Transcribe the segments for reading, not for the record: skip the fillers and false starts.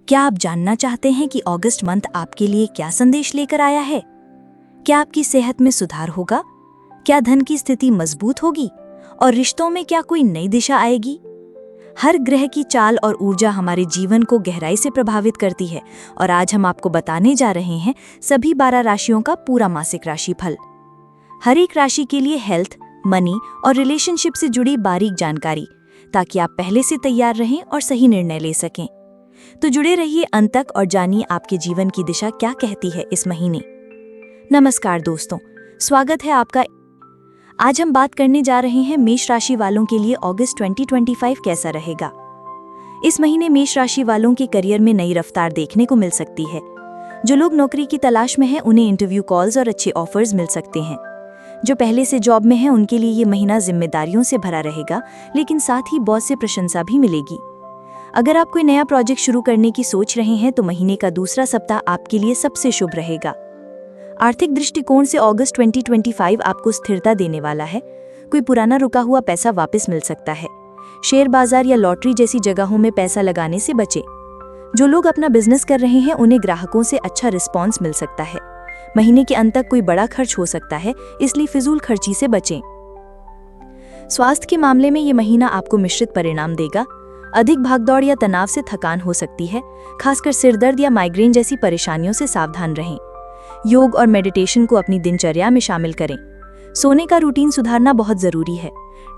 क्या आप जानना चाहते हैं कि अगस्त मंथ आपके लिए क्या संदेश लेकर आया है? क्या आपकी सेहत में सुधार होगा? क्या धन की स्थिति मजबूत होगी? और रिश्तों में क्या कोई नई दिशा आएगी? हर ग्रह की चाल और ऊर्जा हमारे जीवन को गहराई से प्रभावित करती है और आज हम आपको बताने जा रहे हैं सभी 12 राशियों का पूरा मासिक राशिफल। हर एक राशि के लिए हेल्थ, मनी और रिलेशनशिप से जुड़ी बारीक जानकारी, ताकि आप पहले से तैयार रहें और सही निर्णय ले सकें। तो जुड़े रहिए अंत तक और जानिए आपके जीवन की दिशा क्या कहती है इस महीने। नमस्कार दोस्तों, स्वागत है आपका। आज हम बात करने जा रहे हैं मेष राशि वालों के लिए अगस्त 2025 कैसा रहेगा। इस महीने मेष राशि वालों के करियर में नई रफ्तार देखने को मिल सकती है। जो लोग नौकरी की तलाश में हैं उन्हें इंटरव्यू कॉल्स और अच्छे ऑफर्स मिल सकते हैं। जो पहले से जॉब में हैं उनके लिए ये महीना जिम्मेदारियों से भरा रहेगा, लेकिन साथ ही बॉस से प्रशंसा भी मिलेगी। अगर आप कोई नया प्रोजेक्ट शुरू करने की सोच रहे हैं तो महीने का दूसरा सप्ताह आपके लिए सबसे शुभ रहेगा। आर्थिक दृष्टिकोण से अगस्त 2025 आपको स्थिरता देने वाला है। कोई पुराना रुका हुआ पैसा वापस मिल सकता है। शेयर बाजार या लॉटरी जैसी जगहों में पैसा लगाने से बचें। जो लोग अपना बिजनेस कर रहे हैं उन्हें ग्राहकों से अच्छा रिस्पॉन्स मिल सकता है। महीने के अंत तक कोई बड़ा खर्च हो सकता है, इसलिए फिजूल खर्ची से बचें। स्वास्थ्य के मामले में ये महीना आपको मिश्रित परिणाम देगा। अधिक भागदौड़ या तनाव से थकान हो सकती है, खासकर सिरदर्द या माइग्रेन जैसी परेशानियों से सावधान रहें। योग और मेडिटेशन को अपनी दिनचर्या में शामिल करें। सोने का रूटीन सुधारना बहुत जरूरी है।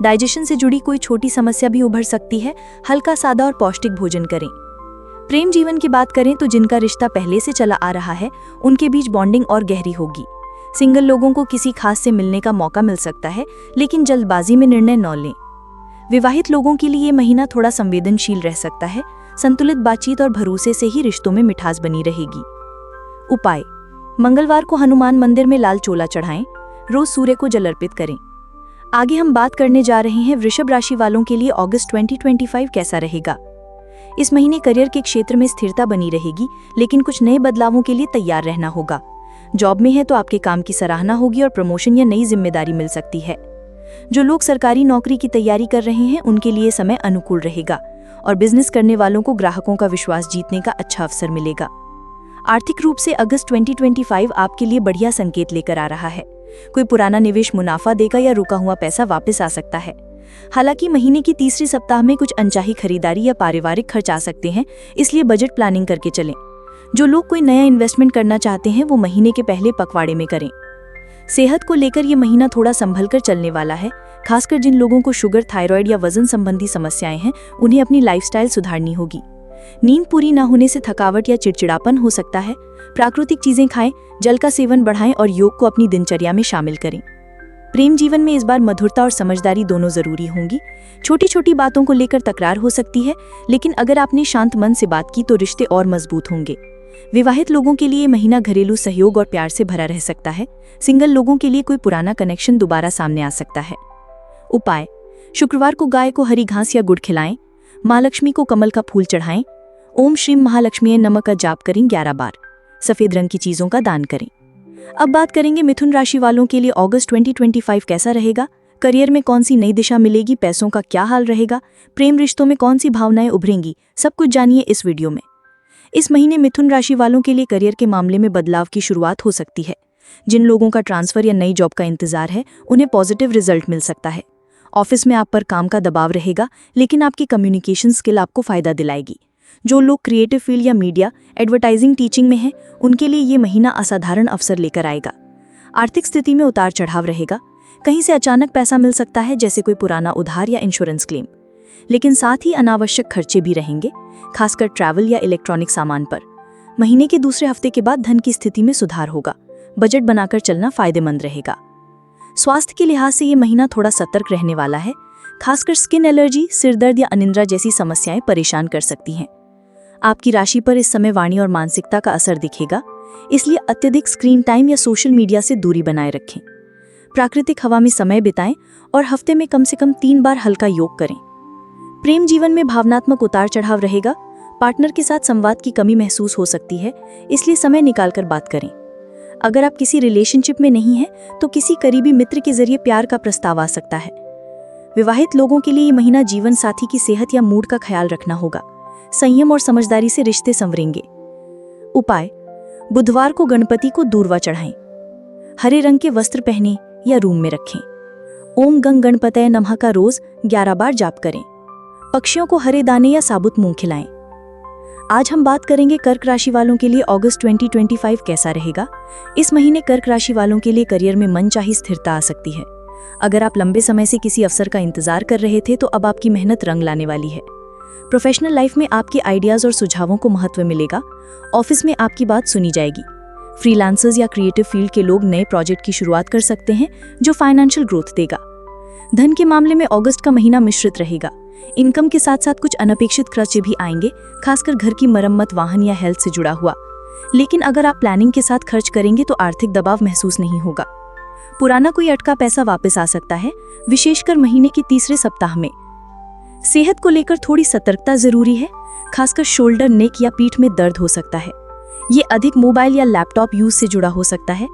डाइजेशन से जुड़ी कोई छोटी समस्या भी उभर सकती है। हल्का, सादा और पौष्टिक भोजन करें। प्रेम जीवन की बात करें तो जिनका रिश्ता पहले से चला आ रहा है उनके बीच बॉन्डिंग और गहरी होगी। सिंगल लोगों को किसी खास से मिलने का मौका मिल सकता है, लेकिन जल्दबाजी में निर्णय न लें। विवाहित लोगों के लिए ये महीना थोड़ा संवेदनशील रह सकता है। संतुलित बातचीत और भरोसे से ही रिश्तों में मिठास बनी रहेगी। उपाय: मंगलवार को हनुमान मंदिर में लाल चोला चढ़ाएं। रोज सूर्य को जल अर्पित करें। आगे हम बात करने जा रहे हैं वृषभ राशि वालों के लिए अगस्त 2025 कैसा रहेगा। इस महीने करियर के क्षेत्र में स्थिरता बनी रहेगी, लेकिन कुछ नए बदलावों के लिए तैयार रहना होगा। जॉब में है तो आपके काम की सराहना होगी और प्रमोशन या नई जिम्मेदारी मिल सकती है। जो लोग सरकारी नौकरी की तैयारी कर रहे हैं उनके लिए समय अनुकूल रहेगा और बिजनेस करने वालों को ग्राहकों का विश्वास जीतने का अच्छा अवसर मिलेगा। आर्थिक रूप से अगस्त 2025 आपके लिए बढ़िया संकेत लेकर आ रहा है। कोई पुराना निवेश मुनाफा देगा या रुका हुआ पैसा वापस आ सकता है। हालांकि महीने की तीसरे सप्ताह में कुछ अनचाही खरीदारी या पारिवारिक खर्च आ सकते हैं, इसलिए बजट प्लानिंग करके चलें। जो लोग कोई नया इन्वेस्टमेंट करना चाहते हैं वो महीने के पहले पखवाड़े में करें। सेहत को लेकर ये महीना थोड़ा संभल कर चलने वाला है। खासकर जिन लोगों को शुगर, थायराइड या वजन संबंधी समस्याएं हैं उन्हें अपनी लाइफस्टाइल सुधारनी होगी। नींद पूरी न होने से थकावट या चिड़चिड़ापन हो सकता है। प्राकृतिक चीजें खाएं, जल का सेवन बढ़ाएं और योग को अपनी दिनचर्या में शामिल करें। प्रेम जीवन में इस बार मधुरता और समझदारी दोनों जरूरी होंगी। छोटी छोटी बातों को लेकर तकरार हो सकती है, लेकिन अगर आपने शांत मन से बात की तो रिश्ते और मजबूत होंगे। विवाहित लोगों के लिए महीना घरेलू सहयोग और प्यार से भरा रह सकता है। सिंगल लोगों के लिए कोई पुराना कनेक्शन दोबारा सामने आ सकता है। उपाय: शुक्रवार को गाय को हरी घास या गुड़ खिलाएं। माँ लक्ष्मी को कमल का फूल चढ़ाएं। ओम श्री महालक्ष्मी नमः का जाप करें 11 बार। सफेद रंग की चीजों का दान करें। अब बात करेंगे मिथुन राशि वालों के लिए अगस्त 2025 कैसा रहेगा। करियर में कौन सी नई दिशा मिलेगी, पैसों का क्या हाल रहेगा, प्रेम रिश्तों में कौन सी भावनाएं उभरेंगी, सब कुछ जानिए इस वीडियो में। इस महीने मिथुन राशि वालों के लिए करियर के मामले में बदलाव की शुरुआत हो सकती है। जिन लोगों का ट्रांसफर या नई जॉब का इंतजार है उन्हें पॉजिटिव रिजल्ट मिल सकता है। ऑफिस में आप पर काम का दबाव रहेगा, लेकिन आपकी कम्युनिकेशन स्किल आपको फायदा दिलाएगी। जो लोग क्रिएटिव फील्ड या मीडिया, एडवर्टाइजिंग, टीचिंग में हैं उनके लिए ये महीना असाधारण अवसर लेकर आएगा। आर्थिक स्थिति में उतार चढ़ाव रहेगा। कहीं से अचानक पैसा मिल सकता है, जैसे कोई पुराना उधार या इंश्योरेंस क्लेम, लेकिन साथ ही अनावश्यक खर्चे भी रहेंगे, खासकर ट्रैवल या इलेक्ट्रॉनिक सामान पर। महीने के दूसरे हफ्ते के बाद धन की स्थिति में सुधार होगा। बजट बनाकर चलना फायदेमंद रहेगा। स्वास्थ्य के लिहाज से ये महीना थोड़ा सतर्क रहने वाला है। खासकर स्किन एलर्जी, सिरदर्द या अनिद्रा जैसी समस्याएं परेशान कर सकती हैं। आपकी राशि पर इस समय वाणी और मानसिकता का असर दिखेगा, इसलिए अत्यधिक स्क्रीन टाइम या सोशल मीडिया से दूरी बनाए रखें। प्राकृतिक हवा में समय बिताएं और हफ्ते में कम से कम 3 बार हल्का योग करें। प्रेम जीवन में भावनात्मक उतार चढ़ाव रहेगा। पार्टनर के साथ संवाद की कमी महसूस हो सकती है, इसलिए समय निकालकर बात करें। अगर आप किसी रिलेशनशिप में नहीं हैं तो किसी करीबी मित्र के जरिए प्यार का प्रस्ताव आ सकता है। विवाहित लोगों के लिए ये महीना जीवन साथी की सेहत या मूड का ख्याल रखना होगा। संयम और समझदारी से रिश्ते संवरेंगे। उपाय: बुधवार को गणपति को दूर्वा चढ़ाएं। हरे रंग के वस्त्र पहनें या रूम में रखें। ओम गंग गणपतये नमः का रोज 11 बार जाप करें। पक्षियों को हरे दाने या साबुत मूंग खिलाएं। आज हम बात करेंगे कर्क राशि वालों के लिए अगस्त 2025 कैसा रहेगा। इस महीने कर्क राशि वालों के लिए करियर में मनचाही स्थिरता आ सकती है। अगर आप लंबे समय से किसी अवसर का इंतजार कर रहे थे तो अब आपकी मेहनत रंग लाने वाली है। प्रोफेशनल लाइफ में आपके आइडियाज और सुझावों को महत्व मिलेगा। ऑफिस में आपकी बात सुनी जाएगी। फ्रीलांसर्स या क्रिएटिव फील्ड के लोग नए प्रोजेक्ट की शुरुआत कर सकते हैं जो फाइनेंशियल ग्रोथ देगा। धन के मामले में अगस्त का महीना मिश्रित रहेगा। इनकम के साथ साथ कुछ अनपेक्षित खर्चे भी आएंगे, खासकर घर की मरम्मत, वाहन या हेल्थ से जुड़ा हुआ। लेकिन अगर आप प्लानिंग के साथ खर्च करेंगे तो आर्थिक दबाव महसूस नहीं होगा। पुराना कोई अटका पैसा वापस आ सकता है, विशेषकर महीने के तीसरे सप्ताह में। सेहत को लेकर थोड़ी सतर्कता जरूरी है, खासकर शोल्डर, नेक या पीठ में दर्द हो सकता है। ये अधिक मोबाइल या लैपटॉप यूज से जुड़ा हो सकता है।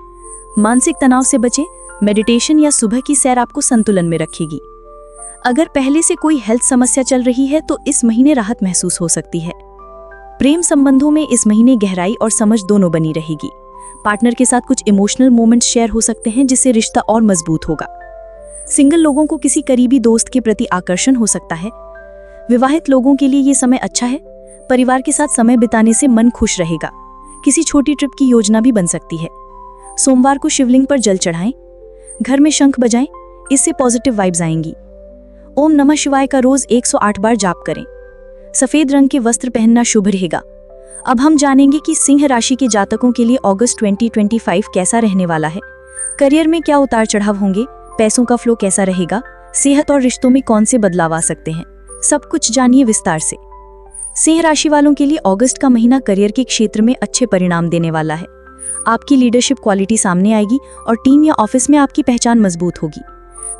मानसिक तनाव से बचें। मेडिटेशन या सुबह की सैर आपको संतुलन में रखेगी। अगर पहले से कोई हेल्थ समस्या चल रही है तो इस महीने राहत महसूस हो सकती है। प्रेम संबंधों में इस महीने गहराई और समझ दोनों बनी रहेगी। पार्टनर के साथ कुछ इमोशनल मोमेंट्स शेयर हो सकते हैं जिससे रिश्ता और मजबूत होगा। सिंगल लोगों को किसी करीबी दोस्त के प्रति आकर्षण हो सकता है। विवाहित लोगों के लिए ये समय अच्छा है। परिवार के साथ समय बिताने से मन खुश रहेगा। किसी छोटी ट्रिप की योजना भी बन सकती है। सोमवार को शिवलिंग पर जल चढ़ाएं। घर में शंख बजाएं, इससे पॉजिटिव वाइब्स आएंगी। ओम नमः शिवाय का रोज 108 बार जाप करें। सफेद रंग के वस्त्र पहनना शुभ रहेगा। अब हम जानेंगे कि सिंह राशि के जातकों के लिए अगस्त 2025 कैसा रहने वाला है। करियर में क्या उतार चढ़ाव होंगे, पैसों का फ्लो कैसा रहेगा, सेहत और रिश्तों में कौन से बदलाव आ सकते हैं, सब कुछ जानिए विस्तार से। सिंह राशि वालों के लिए अगस्त का महीना करियर के क्षेत्र में अच्छे परिणाम देने वाला है। आपकी लीडरशिप क्वालिटी सामने आएगी और टीम या ऑफिस में आपकी पहचान मजबूत होगी।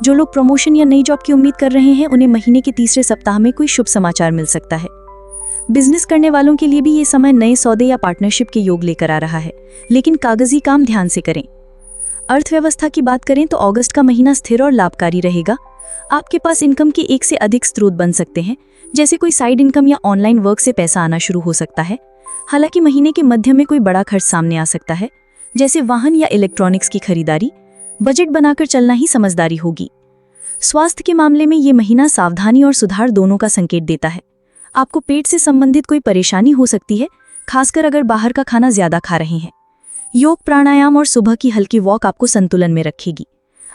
जो लोग प्रमोशन या नई जॉब की उम्मीद कर रहे हैं उन्हें महीने के तीसरे सप्ताह में कोई शुभ समाचार मिल सकता है। बिजनेस करने वालों के लिए भी ये समय नए सौदे या पार्टनरशिप के योग लेकर आ रहा है, लेकिन कागजी काम ध्यान से करें। अर्थव्यवस्था की बात करें तो अगस्त का महीना स्थिर और लाभकारी रहेगा। आपके पास इनकम के एक से अधिक स्रोत बन सकते हैं, जैसे कोई साइड इनकम या ऑनलाइन वर्क से पैसा आना शुरू हो सकता है। हालांकि महीने के मध्य में कोई बड़ा खर्च सामने आ सकता है, जैसे वाहन या इलेक्ट्रॉनिक्स की खरीदारी। बजट बनाकर चलना ही समझदारी होगी। स्वास्थ्य के मामले में ये महीना सावधानी और सुधार दोनों का संकेत देता है। आपको पेट से संबंधित कोई परेशानी हो सकती है, खासकर अगर बाहर का खाना ज्यादा खा रहे हैं। योग, प्राणायाम और सुबह की हल्की वॉक आपको संतुलन में रखेगी।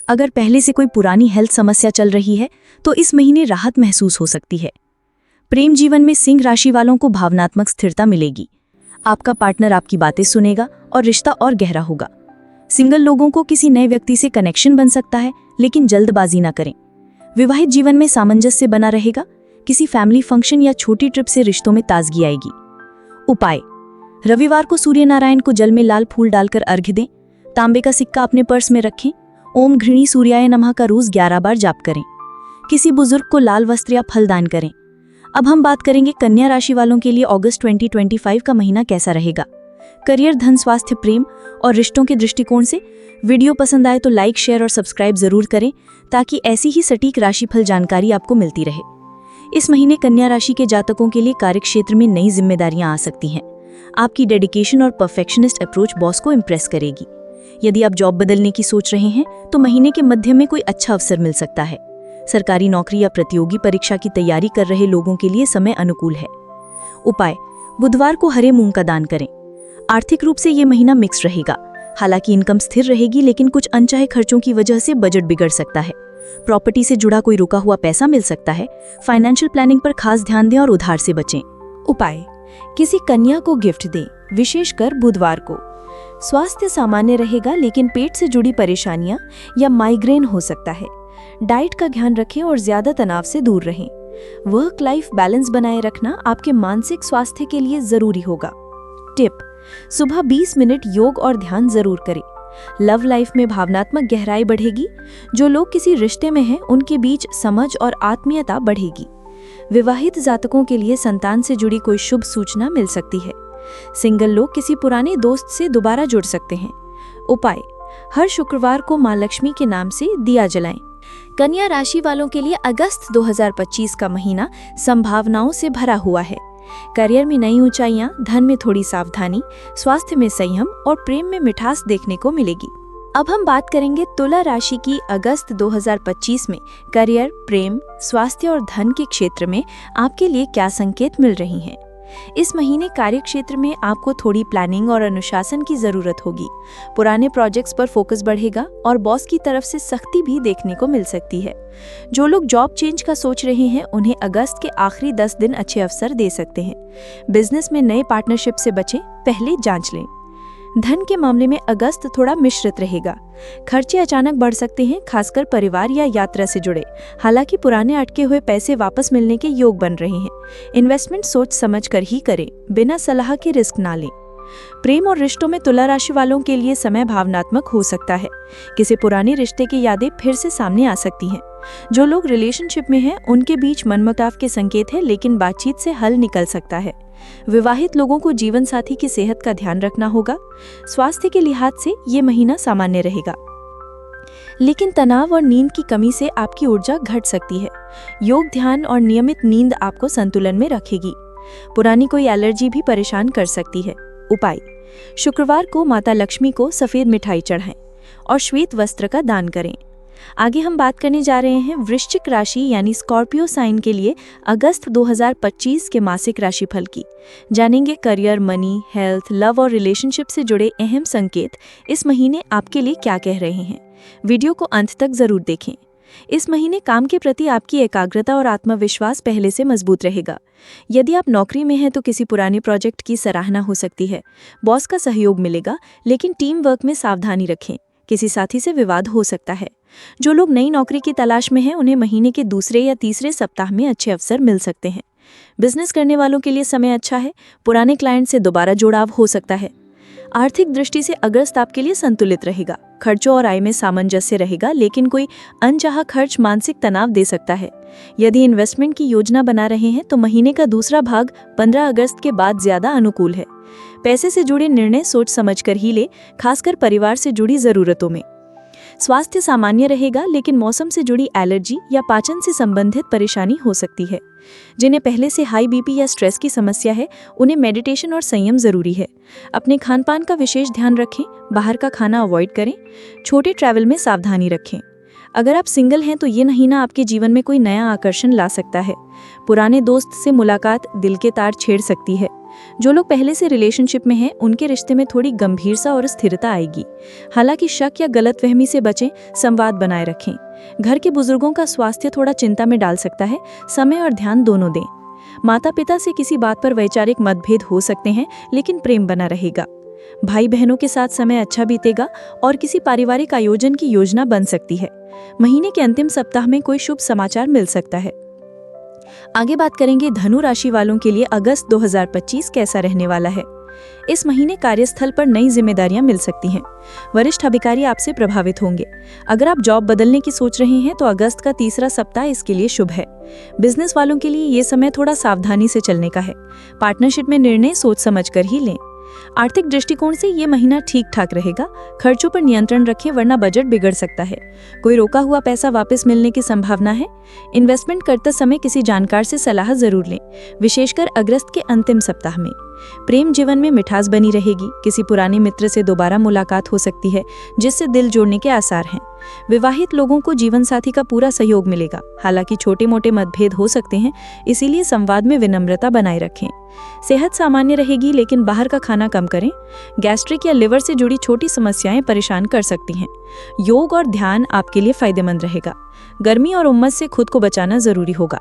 अगर पहले से कोई पुरानी हेल्थ समस्या चल रही है तो इस महीने राहत महसूस हो सकती है। प्रेम जीवन में सिंह राशि वालों को भावनात्मक स्थिरता मिलेगी। आपका पार्टनर आपकी बातें सुनेगा और रिश्ता और गहरा होगा। सिंगल लोगों को किसी नए व्यक्ति से कनेक्शन बन सकता है, लेकिन जल्दबाजी ना करें। विवाहित जीवन में सामंजस्य बना रहेगा। किसी फैमिली फंक्शन या छोटी ट्रिप से रिश्तों में ताजगी आएगी। उपाय: रविवार को सूर्य नारायण को जल में लाल फूल डालकर अर्घ्य दें। तांबे का सिक्का अपने पर्स में रखें। ओम घृणी सूर्याय नमः का रोज 11 बार जाप करें। किसी बुजुर्ग को लाल वस्त्र या फल दान करें। अब हम बात करेंगे कन्या राशि वालों के लिए अगस्त 2025 का महीना कैसा रहेगा। करियर, धन, स्वास्थ्य, प्रेम और रिश्तों के दृष्टिकोण से वीडियो पसंद आए तो लाइक, शेयर और सब्सक्राइब जरूर करें, ताकि ऐसी ही सटीक राशिफल जानकारी आपको मिलती रहे। इस महीने कन्या राशि के जातकों के लिए कार्य क्षेत्र में नई जिम्मेदारियां आ सकती हैं। आपकी डेडिकेशन और परफेक्शनिस्ट अप्रोच बॉस को इम्प्रेस करेगी। यदि आप जॉब बदलने की सोच रहे हैं तो महीने के मध्य में कोई अच्छा अवसर मिल सकता है। सरकारी नौकरी या प्रतियोगी परीक्षा की तैयारी कर रहे लोगों के लिए समय अनुकूल है। उपाय: बुधवार को हरे मूंग का दान करें। आर्थिक रूप से ये महीना मिक्स रहेगा। हालांकि इनकम स्थिर रहेगी, लेकिन कुछ अनचाहे खर्चों की वजह से बजट बिगड़ सकता है। प्रॉपर्टी से जुड़ा कोई रुका हुआ पैसा मिल सकता है। फाइनेंशियल प्लानिंग पर खास ध्यान दें और उधार से बचें। उपाय: किसी कन्या को गिफ्ट दें, विशेषकर बुधवार को। स्वास्थ्य सामान्य रहेगा, लेकिन पेट से जुड़ी परेशानियां या माइग्रेन हो सकता है। डाइट का ध्यान रखें और ज्यादा तनाव से दूर रहें। वर्क लाइफ बैलेंस बनाए रखना आपके मानसिक स्वास्थ्य के लिए जरूरी होगा। टिप: सुबह 20 मिनट योग और ध्यान जरूर करें। लव लाइफ में भावनात्मक गहराई बढ़ेगी। जो लोग किसी रिश्ते में हैं उनके बीच समझ और आत्मीयता बढ़ेगी। विवाहित जातकों के लिए संतान से जुड़ी कोई शुभ सूचना मिल सकती है। सिंगल लोग किसी पुराने दोस्त से दोबारा जुड़ सकते हैं। उपाय: हर शुक्रवार को मां लक्ष्मी के नाम से दिया जलाएं। कन्या राशि वालों के लिए अगस्त 2025 का महीना संभावनाओं से भरा हुआ है। करियर में नई ऊंचाइयां, धन में थोड़ी सावधानी, स्वास्थ्य में संयम और प्रेम में मिठास देखने को मिलेगी। अब हम बात करेंगे तुला राशि की अगस्त 2025 में करियर, प्रेम, स्वास्थ्य और धन के क्षेत्र में आपके लिए क्या संकेत मिल रही हैं। इस महीने कार्य क्षेत्र में आपको थोड़ी प्लानिंग और अनुशासन की जरूरत होगी। पुराने प्रोजेक्ट्स पर फोकस बढ़ेगा और बॉस की तरफ से सख्ती भी देखने को मिल सकती है। जो लोग जॉब चेंज का सोच रहे हैं उन्हें अगस्त के आखिरी 10 दिन अच्छे अवसर दे सकते हैं। बिजनेस में नए पार्टनरशिप से बचें, पहले जांच लें। धन के मामले में अगस्त थोड़ा मिश्रित रहेगा। खर्चे अचानक बढ़ सकते हैं, खासकर परिवार या यात्रा से जुड़े। हालांकि पुराने अटके हुए पैसे वापस मिलने के योग बन रहे हैं। इन्वेस्टमेंट सोच समझ कर ही करें, बिना सलाह के रिस्क ना लें। प्रेम और रिश्तों में तुला राशि वालों के लिए समय भावनात्मक हो सकता है। किसी पुराने रिश्ते की यादें फिर से सामने आ सकती हैं। जो लोग रिलेशनशिप में हैं उनके बीच मनमुटाव के संकेत है, लेकिन बातचीत से हल निकल सकता है। विवाहित लोगों को जीवन साथी की सेहत का ध्यान रखना होगा। स्वास्थ्य के लिहाज से ये महीना सामान्य रहेगा, लेकिन तनाव और नींद की कमी से आपकी ऊर्जा घट सकती है। योग, ध्यान और नियमित नींद आपको संतुलन में रखेगी। पुरानी कोई एलर्जी भी परेशान कर सकती है। उपाय: शुक्रवार को माता लक्ष्मी को सफेद मिठाई चढ़ाएं और श्वेत वस्त्र का दान करें। आगे हम बात करने जा रहे हैं वृश्चिक राशि यानी स्कॉर्पियो साइन के लिए अगस्त 2025 के मासिक राशिफल की। जानेंगे करियर, मनी, हेल्थ, लव और रिलेशनशिप से जुड़े अहम संकेत इस महीने आपके लिए क्या कह रहे हैं। वीडियो को अंत तक जरूर देखें। इस महीने काम के प्रति आपकी एकाग्रता और आत्मविश्वास पहले से मजबूत रहेगा। यदि आप नौकरी में हैं तो किसी पुराने प्रोजेक्ट की सराहना हो सकती है। बॉस का सहयोग मिलेगा, लेकिन टीम वर्क में सावधानी रखें। किसी साथी से विवाद हो सकता है। जो लोग नई नौकरी की तलाश में हैं उन्हें महीने के दूसरे या तीसरे सप्ताह में अच्छे अवसर मिल सकते हैं। बिजनेस करने वालों के लिए समय अच्छा है। पुराने क्लाइंट से दोबारा जुड़ाव हो सकता है। आर्थिक दृष्टि से अगस्त आपके लिए संतुलित रहेगा। खर्चों और आय में सामंजस्य रहेगा, लेकिन कोई अनचाहा खर्च मानसिक तनाव दे सकता है। यदि इन्वेस्टमेंट की योजना बना रहे हैं तो महीने का दूसरा भाग 15 अगस्त के बाद ज्यादा अनुकूल है। पैसे से जुड़े निर्णय सोच समझकर ही ले, खासकर परिवार से जुड़ी जरूरतों में। स्वास्थ्य सामान्य रहेगा, लेकिन मौसम से जुड़ी एलर्जी या पाचन से संबंधित परेशानी हो सकती है। जिन्हें पहले से हाई बीपी या स्ट्रेस की समस्या है उन्हें मेडिटेशन और संयम जरूरी है। अपने खान पान का विशेष ध्यान रखें, बाहर का खाना अवॉइड करें, छोटे ट्रैवल में सावधानी रखें। अगर आप सिंगल हैं तो ये महीना आपके जीवन में कोई नया आकर्षण ला सकता है। पुराने दोस्त से मुलाकात दिल के तार छेड़ सकती है। जो लोग पहले से रिलेशनशिप में हैं उनके रिश्ते में थोड़ी गंभीरता और स्थिरता आएगी। हालांकि शक या गलतफहमी से बचें, संवाद बनाए रखें। घर के बुजुर्गों का स्वास्थ्य थोड़ा चिंता में डाल सकता है। समय और ध्यान दोनों दें। माता पिता से किसी बात पर वैचारिक मतभेद हो सकते हैं, लेकिन प्रेम बना रहेगा। भाई बहनों के साथ समय अच्छा बीतेगा और किसी पारिवारिक आयोजन की योजना बन सकती है। महीने के अंतिम सप्ताह में कोई शुभ समाचार मिल सकता है। आगे बात करेंगे धनु राशि वालों के लिए अगस्त 2025 कैसा रहने वाला है। इस महीने कार्यस्थल पर नई जिम्मेदारियां मिल सकती हैं। वरिष्ठ अधिकारी आपसे प्रभावित होंगे। अगर आप जॉब बदलने की सोच रहे हैं तो अगस्त का तीसरा सप्ताह इसके लिए शुभ है। बिजनेस वालों के लिए ये समय थोड़ा सावधानी से चलने का है। पार्टनरशिप में निर्णय सोच समझकर ही लें। आर्थिक दृष्टिकोण से ये महीना ठीक ठाक रहेगा। खर्चों पर नियंत्रण रखें, वरना बजट बिगड़ सकता है। कोई रोका हुआ पैसा वापस मिलने की संभावना है। इन्वेस्टमेंट करते समय किसी जानकार से सलाह जरूर लें, विशेषकर अगस्त के अंतिम सप्ताह में। प्रेम जीवन में मिठास बनी रहेगी। किसी पुराने मित्र से दोबारा मुलाकात हो सकती है, जिससे दिल जोड़ने के आसार हैं। विवाहित लोगों को जीवन साथी का पूरा सहयोग मिलेगा। हालांकि छोटे मोटे मतभेद हो सकते हैं, इसीलिए संवाद में विनम्रता बनाए रखें। सेहत सामान्य रहेगी, लेकिन बाहर का खाना कम करें। गैस्ट्रिक या लिवर से जुड़ी छोटी समस्याएं परेशान कर सकती हैं। योग और ध्यान आपके लिए फायदेमंद रहेगा। गर्मी और उमस से खुद को बचाना जरूरी होगा।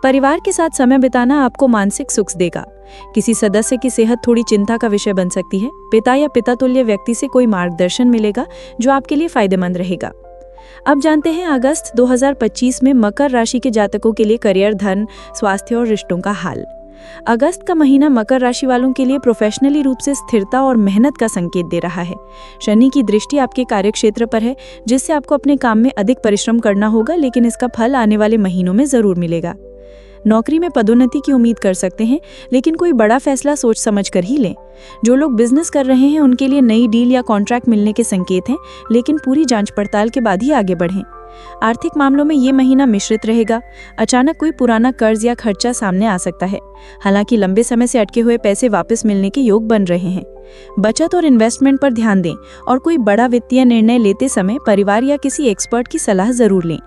परिवार के साथ समय बिताना आपको मानसिक सुख देगा। किसी सदस्य की सेहत थोड़ी चिंता का विषय बन सकती है। पिता या पिता तुल्य व्यक्ति से कोई मार्गदर्शन मिलेगा जो आपके लिए फायदेमंद रहेगा। अब जानते हैं अगस्त 2025 में मकर राशि के जातकों के लिए करियर, धन, स्वास्थ्य और रिश्तों का हाल। अगस्त का महीना मकर राशि वालों के लिए प्रोफेशनली रूप से स्थिरता और मेहनत का संकेत दे रहा है। शनि की दृष्टि आपके कार्यक्षेत्र पर है, जिससे आपको अपने काम में अधिक परिश्रम करना होगा, लेकिन इसका फल आने वाले महीनों में जरूर मिलेगा। नौकरी में पदोन्नति की उम्मीद कर सकते हैं, लेकिन कोई बड़ा फैसला सोच समझ कर ही लें। जो लोग बिजनेस कर रहे हैं उनके लिए नई डील या कॉन्ट्रैक्ट मिलने के संकेत हैं, लेकिन पूरी जांच पड़ताल के बाद ही आगे बढ़ें। आर्थिक मामलों में ये महीना मिश्रित रहेगा। अचानक कोई पुराना कर्ज या खर्चा सामने आ सकता है। हालांकि लंबे समय से अटके हुए पैसे वापस मिलने के योग बन रहे हैं। बचत और इन्वेस्टमेंट पर ध्यान दें और कोई बड़ा वित्तीय निर्णय लेते समय परिवार या किसी एक्सपर्ट की सलाह जरूर लें।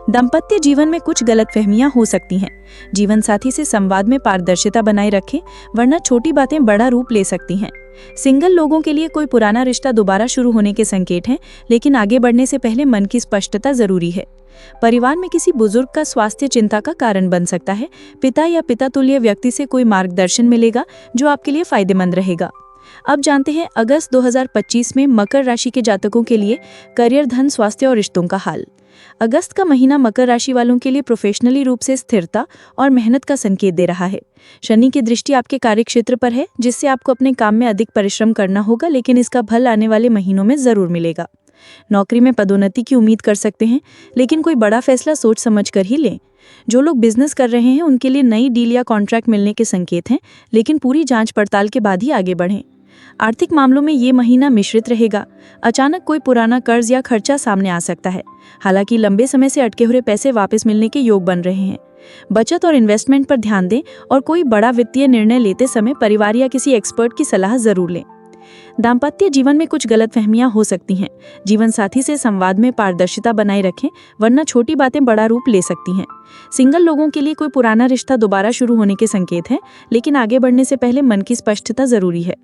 दाम्पत्य जीवन में कुछ गलतफहमियां हो सकती हैं। जीवन साथी से संवाद में पारदर्शिता बनाए रखें, वरना छोटी बातें बड़ा रूप ले सकती हैं। सिंगल लोगों के लिए कोई पुराना रिश्ता दोबारा शुरू होने के संकेत हैं, लेकिन आगे बढ़ने से पहले मन की स्पष्टता जरूरी है। परिवार में किसी बुजुर्ग का स्वास्थ्य चिंता का कारण बन सकता है। पिता या पिता तुल्य व्यक्ति से कोई मार्गदर्शन मिलेगा जो आपके लिए फायदेमंद रहेगा। अब जानते हैं अगस्त 2025 में मकर राशि के जातकों के लिए करियर, धन, स्वास्थ्य और रिश्तों का हाल। अगस्त का महीना मकर राशि वालों के लिए प्रोफेशनली रूप से स्थिरता और मेहनत का संकेत दे रहा है। शनि की दृष्टि आपके कार्यक्षेत्र पर है, जिससे आपको अपने काम में अधिक परिश्रम करना होगा, लेकिन इसका फल आने वाले महीनों में जरूर मिलेगा। नौकरी में पदोन्नति की उम्मीद कर सकते हैं, लेकिन कोई बड़ा फैसला सोच समझ कर ही लें। जो लोग बिजनेस कर रहे हैं उनके लिए नई डील या कॉन्ट्रैक्ट मिलने के संकेत हैं, लेकिन पूरी जांच पड़ताल के बाद ही आगे बढ़ें। आर्थिक मामलों में ये महीना मिश्रित रहेगा। अचानक कोई पुराना कर्ज या खर्चा सामने आ सकता है। हालांकि लंबे समय से अटके हुए पैसे वापस मिलने के योग बन रहे हैं। बचत और इन्वेस्टमेंट पर ध्यान दें और कोई बड़ा वित्तीय निर्णय लेते समय परिवार या किसी एक्सपर्ट की सलाह जरूर लें। दाम्पत्य जीवन में कुछ गलतफहमियां हो सकती हैं। जीवन साथी से संवाद में पारदर्शिता बनाए रखें, वरना छोटी बातें बड़ा रूप ले सकती हैं। सिंगल लोगों के लिए कोई पुराना रिश्ता दोबारा शुरू होने के संकेत हैं, लेकिन आगे बढ़ने से पहले मन की स्पष्टता जरूरी है।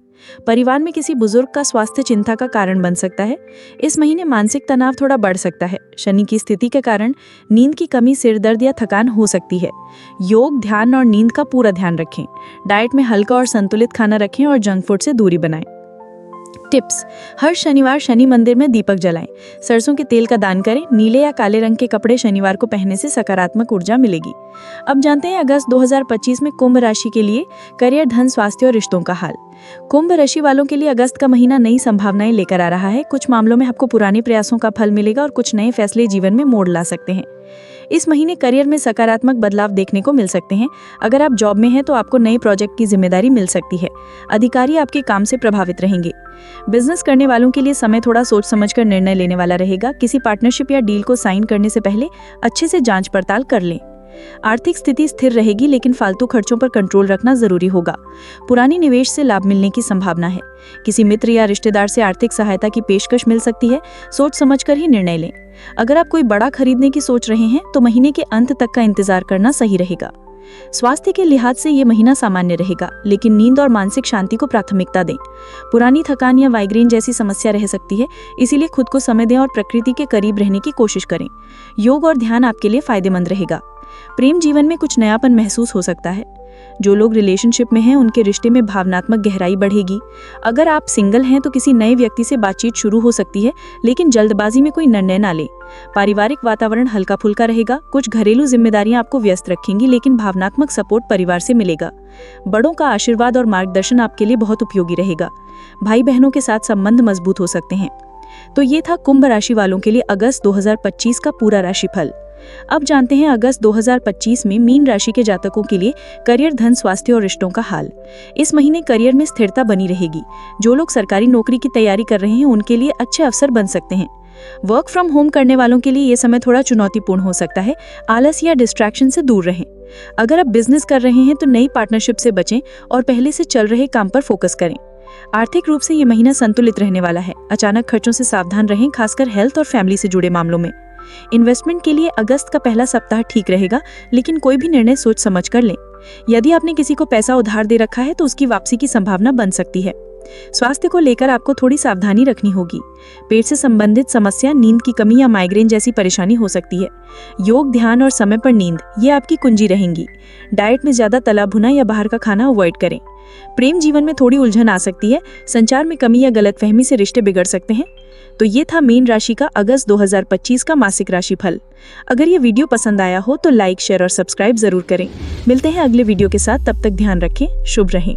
परिवार में किसी बुजुर्ग का स्वास्थ्य चिंता का कारण बन सकता है। इस महीने मानसिक तनाव थोड़ा बढ़ सकता है। शनि की स्थिति के कारण नींद की कमी, सिर दर्द या थकान हो सकती है। योग, ध्यान और नींद का पूरा ध्यान रखें। डाइट में हल्का और संतुलित खाना रखें और जंक फूड से दूरी बनाएं। टिप्स: हर शनिवार शनि मंदिर में दीपक जलाएं। सरसों के तेल का दान करें। नीले या काले रंग के कपड़े शनिवार को पहनने से सकारात्मक ऊर्जा मिलेगी। अब जानते हैं अगस्त 2025 में कुंभ राशि के लिए करियर, धन, स्वास्थ्य और रिश्तों का हाल। कुंभ राशि वालों के लिए अगस्त का महीना नई संभावनाएं लेकर आ रहा है। कुछ मामलों में आपको पुराने प्रयासों का फल मिलेगा और कुछ नए फैसले जीवन में मोड़ ला सकते हैं। इस महीने करियर में सकारात्मक बदलाव देखने को मिल सकते हैं। अगर आप जॉब में हैं तो आपको नए प्रोजेक्ट की जिम्मेदारी मिल सकती है। अधिकारी आपके काम से प्रभावित रहेंगे। बिजनेस करने वालों के लिए समय थोड़ा सोच समझकर निर्णय लेने वाला रहेगा। किसी पार्टनरशिप या डील को साइन करने से पहले अच्छे से जांच पड़ताल कर लें। आर्थिक स्थिति स्थिर रहेगी, लेकिन फालतू खर्चों पर कंट्रोल रखना जरूरी होगा। पुरानी निवेश से लाभ मिलने की संभावना है। किसी मित्र या रिश्तेदार से आर्थिक सहायता की पेशकश मिल सकती है। सोच समझकर ही निर्णय लें। अगर आप कोई बड़ा खरीदने की सोच रहे हैं तो महीने के अंत तक का इंतजार करना सही रहेगा। स्वास्थ्य के लिहाज से ये महीना सामान्य रहेगा, लेकिन नींद और मानसिक शांति को प्राथमिकता दें। पुरानी थकान या माइग्रेन जैसी समस्या रह सकती है, इसीलिए खुद को समय दें और प्रकृति के करीब रहने की कोशिश करें। योग और ध्यान आपके लिए फायदेमंद रहेगा। प्रेम जीवन में कुछ नयापन महसूस हो सकता है। जो लोग रिलेशनशिप में हैं उनके रिश्ते में भावनात्मक गहराई बढ़ेगी। अगर आप सिंगल हैं तो किसी नए व्यक्ति से बातचीत शुरू हो सकती है, लेकिन जल्दबाजी में कोई निर्णय ना लें। पारिवारिक वातावरण हल्का फुल्का रहेगा। कुछ घरेलू जिम्मेदारियां आपको व्यस्त रखेंगी, लेकिन भावनात्मक सपोर्ट परिवार से मिलेगा। बड़ों का आशीर्वाद और मार्गदर्शन आपके लिए बहुत उपयोगी रहेगा। भाई बहनों के साथ संबंध मजबूत हो सकते हैं। तो ये था कुंभ राशि वालों के लिए अगस्त 2025 का पूरा राशिफल। अब जानते हैं अगस्त 2025 में मीन राशि के जातकों के लिए करियर, धन, स्वास्थ्य और रिश्तों का हाल। इस महीने करियर में स्थिरता बनी रहेगी। जो लोग सरकारी नौकरी की तैयारी कर रहे हैं उनके लिए अच्छे अवसर बन सकते हैं। वर्क फ्रॉम होम करने वालों के लिए ये समय थोड़ा चुनौतीपूर्ण हो सकता है। आलस या डिस्ट्रैक्शन से दूर रहें। अगर आप बिजनेस कर रहे हैं तो नई पार्टनरशिप से बचें और पहले से चल रहे काम पर फोकस करें। आर्थिक रूप से ये महीना संतुलित रहने वाला है। अचानक खर्चों से सावधान रहें, खासकर हेल्थ और फैमिली से जुड़े मामलों में। इन्वेस्टमेंट के लिए अगस्त का पहला सप्ताह ठीक रहेगा, लेकिन कोई भी निर्णय सोच समझ कर लें। यदि आपने किसी को पैसा उधार दे रखा है तो उसकी वापसी की संभावना बन सकती है। स्वास्थ्य को लेकर आपको थोड़ी सावधानी रखनी होगी। पेट से संबंधित समस्या, नींद की कमी या माइग्रेन जैसी परेशानी हो सकती है। योग, ध्यान और समय पर नींद ये आपकी कुंजी रहेंगी। डाइट में ज्यादा तला भुना या बाहर का खाना अवॉइड करें। प्रेम जीवन में थोड़ी उलझन आ सकती है। संचार में कमी या गलतफहमी से रिश्ते बिगड़ सकते हैं। तो ये था मीन राशि का अगस्त 2025 का मासिक राशिफल। अगर ये वीडियो पसंद आया हो तो लाइक, शेयर और सब्सक्राइब जरूर करें। मिलते हैं अगले वीडियो के साथ, तब तक ध्यान रखें। शुभ रहें।